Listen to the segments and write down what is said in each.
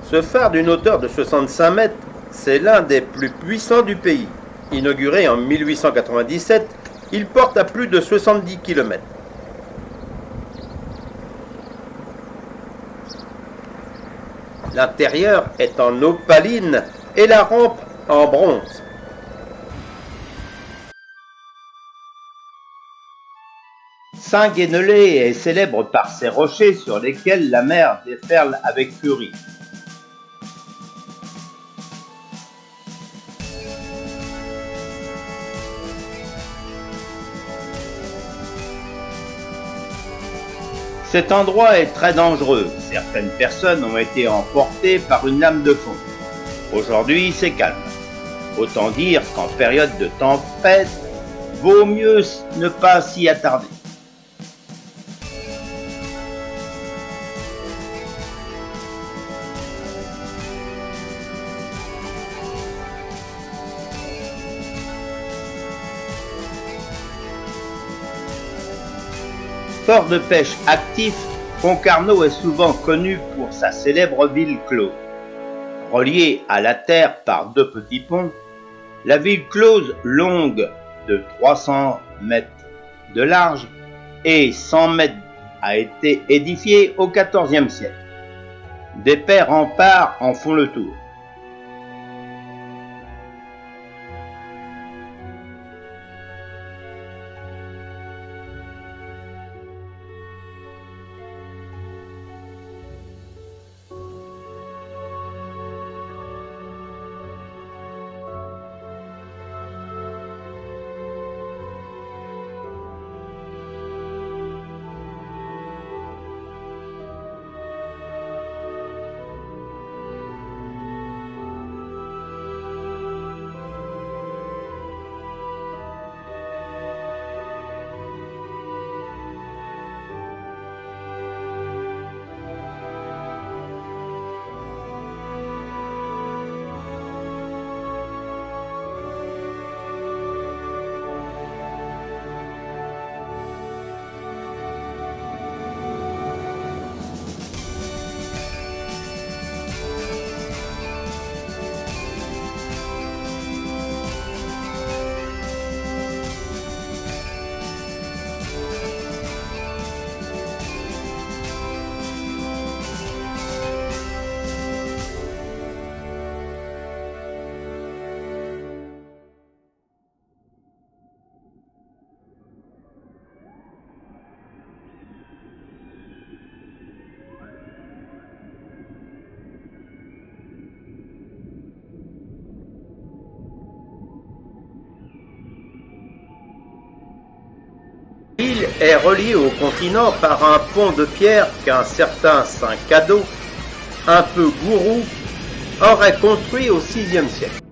Ce phare d'une hauteur de 65 mètres, c'est l'un des plus puissants du pays. Inauguré en 1897, il porte à plus de 70 km. L'intérieur est en opaline et la rampe en bronze. Saint-Guénolé est célèbre par ses rochers sur lesquels la mer déferle avec furie. Cet endroit est très dangereux. Certaines personnes ont été emportées par une lame de fond. Aujourd'hui, c'est calme. Autant dire qu'en période de tempête, vaut mieux ne pas s'y attarder. Port de pêche actif, Concarneau est souvent connu pour sa célèbre ville close. Reliée à la terre par deux petits ponts, la ville close, longue de 300 mètres de large et 100 mètres, a été édifiée au XIVe siècle. D'épais remparts en font le tour. L'île est reliée au continent par un pont de pierre qu'un certain Saint Cadeau, un peu gourou, aurait construit au VIe siècle.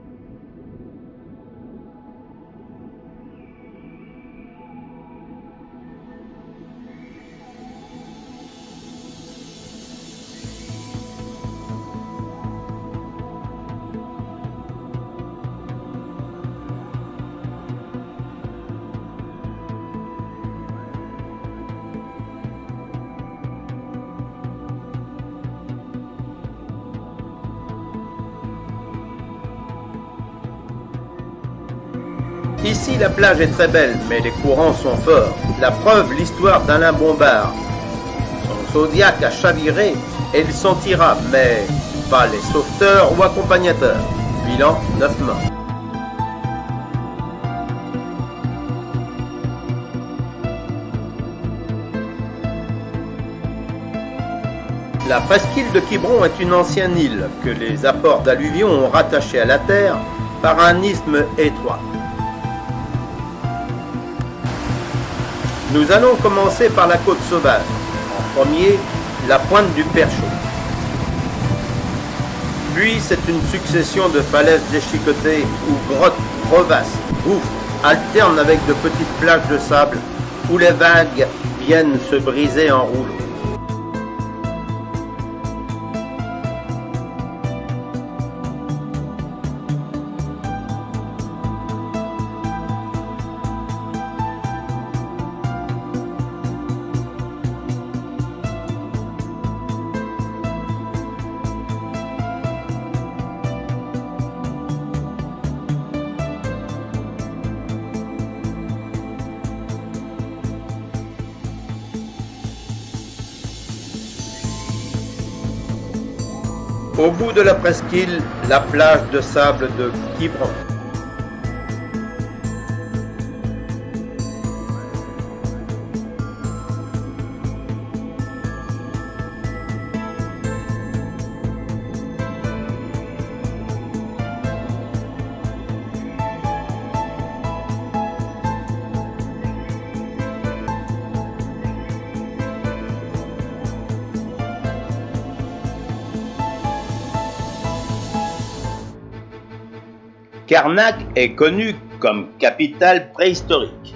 Ici, la plage est très belle, mais les courants sont forts. La preuve, l'histoire d'Alain Bombard. Son Zodiac a chaviré et il s'en tira, mais pas les sauveteurs ou accompagnateurs. Bilan, 9 morts. La presqu'île de Quiberon est une ancienne île que les apports d'alluvions ont rattachée à la terre par un isthme étroit. Nous allons commencer par la côte sauvage. En premier, la pointe du Perchot. Puis c'est une succession de falaises déchiquetées ou grottes crevasses, gouffres, alternent avec de petites plages de sable où les vagues viennent se briser en rouleaux. Au bout de la presqu'île, la plage de sable de Quiberon. Karnak est connu comme capitale préhistorique.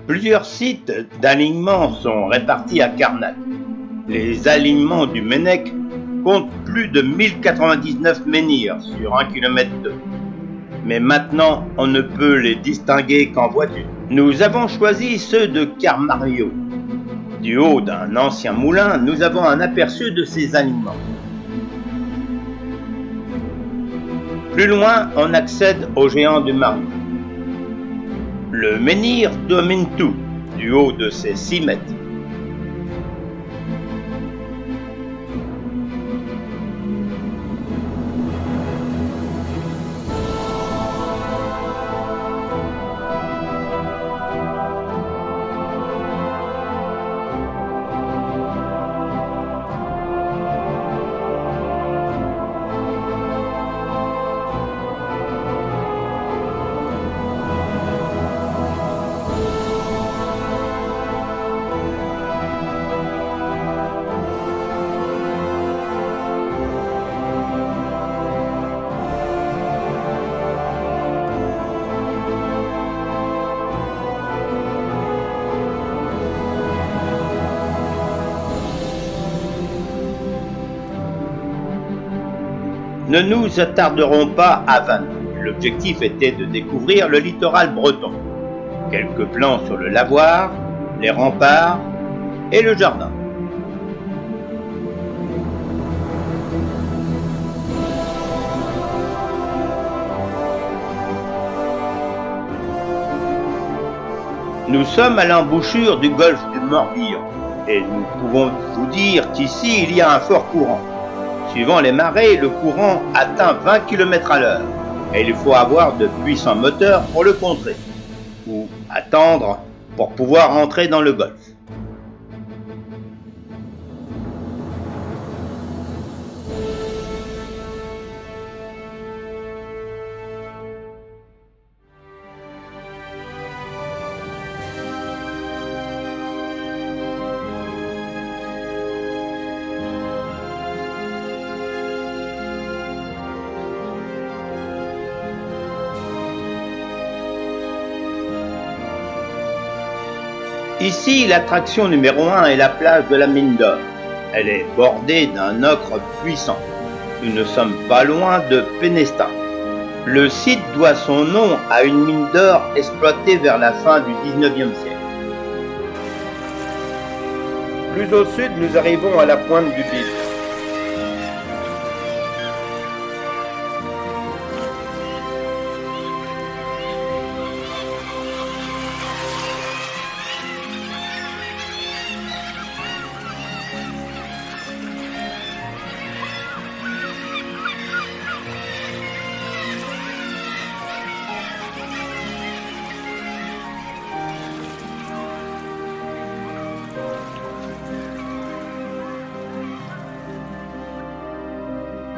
Plusieurs sites d'alignement sont répartis à Karnak. Les alignements du Ménec comptent plus de 1099 menhirs sur 1 km. Mais maintenant, on ne peut les distinguer qu'en voiture. Nous avons choisi ceux de Karmario. Du haut d'un ancien moulin, nous avons un aperçu de ces alignements. Plus loin, on accède au géant du Mario. Le menhir domine tout, du haut de ses 6 mètres. Ne nous attarderons pas à Vannes. L'objectif était de découvrir le littoral breton. Quelques plans sur le lavoir, les remparts et le jardin. Nous sommes à l'embouchure du golfe du Morbihan et nous pouvons vous dire qu'ici il y a un fort courant. Suivant les marées, le courant atteint 20 km/h et il faut avoir de puissants moteurs pour le contrer ou attendre pour pouvoir entrer dans le golfe. Ici, l'attraction numéro 1 est la plage de la mine d'or. Elle est bordée d'un ocre puissant. Nous ne sommes pas loin de Pénestin. Le site doit son nom à une mine d'or exploitée vers la fin du 19e siècle. Plus au sud, nous arrivons à la pointe du Bide.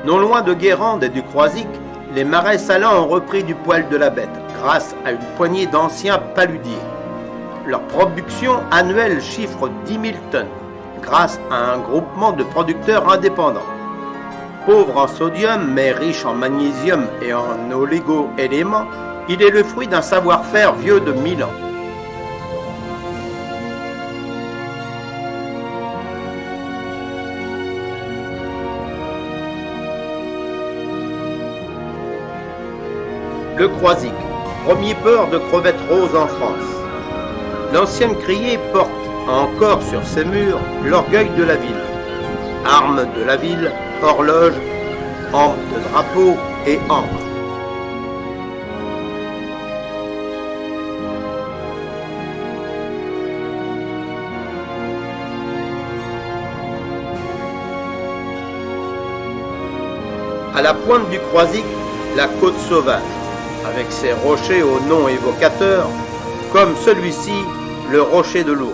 Non loin de Guérande et du Croisic, les marais salants ont repris du poil de la bête grâce à une poignée d'anciens paludiers. Leur production annuelle chiffre 10 000 tonnes grâce à un groupement de producteurs indépendants. Pauvre en sodium mais riche en magnésium et en oligo-éléments, il est le fruit d'un savoir-faire vieux de 1000 ans. Le Croisic, premier port de crevettes roses en France. L'ancienne criée porte encore sur ses murs l'orgueil de la ville. Armes de la ville, horloge, hampe de drapeau et ancre. À la pointe du Croisic, la côte sauvage, avec ses rochers au nom évocateur, comme celui-ci, le rocher de l'ours.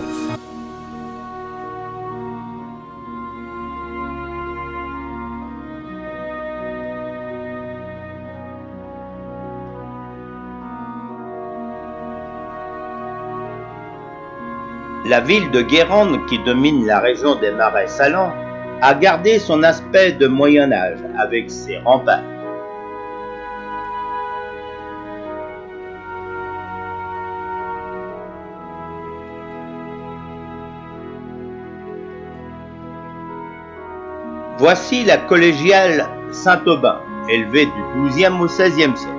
La ville de Guérande, qui domine la région des Marais Salants, a gardé son aspect de Moyen-Âge avec ses remparts. Voici la collégiale Saint-Aubin, élevée du XIIe au XVIe siècle.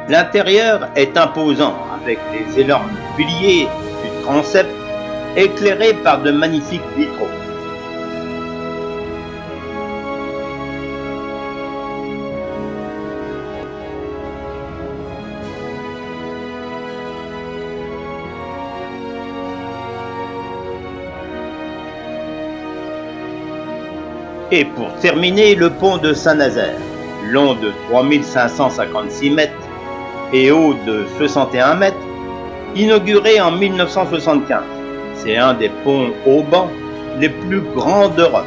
L'intérieur est imposant, avec les énormes piliers du transept éclairés par de magnifiques vitraux. Et pour terminer, le pont de Saint-Nazaire, long de 3556 mètres et haut de 61 mètres, inauguré en 1975. C'est un des ponts haubans les plus grands d'Europe.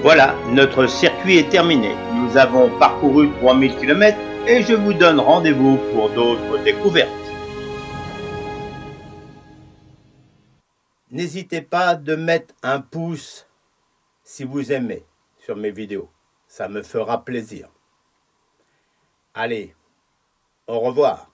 Voilà, notre circuit est terminé. Nous avons parcouru 3000 km et je vous donne rendez-vous pour d'autres découvertes. N'hésitez pas de mettre un pouce si vous aimez sur mes vidéos. Ça me fera plaisir. Allez, au revoir.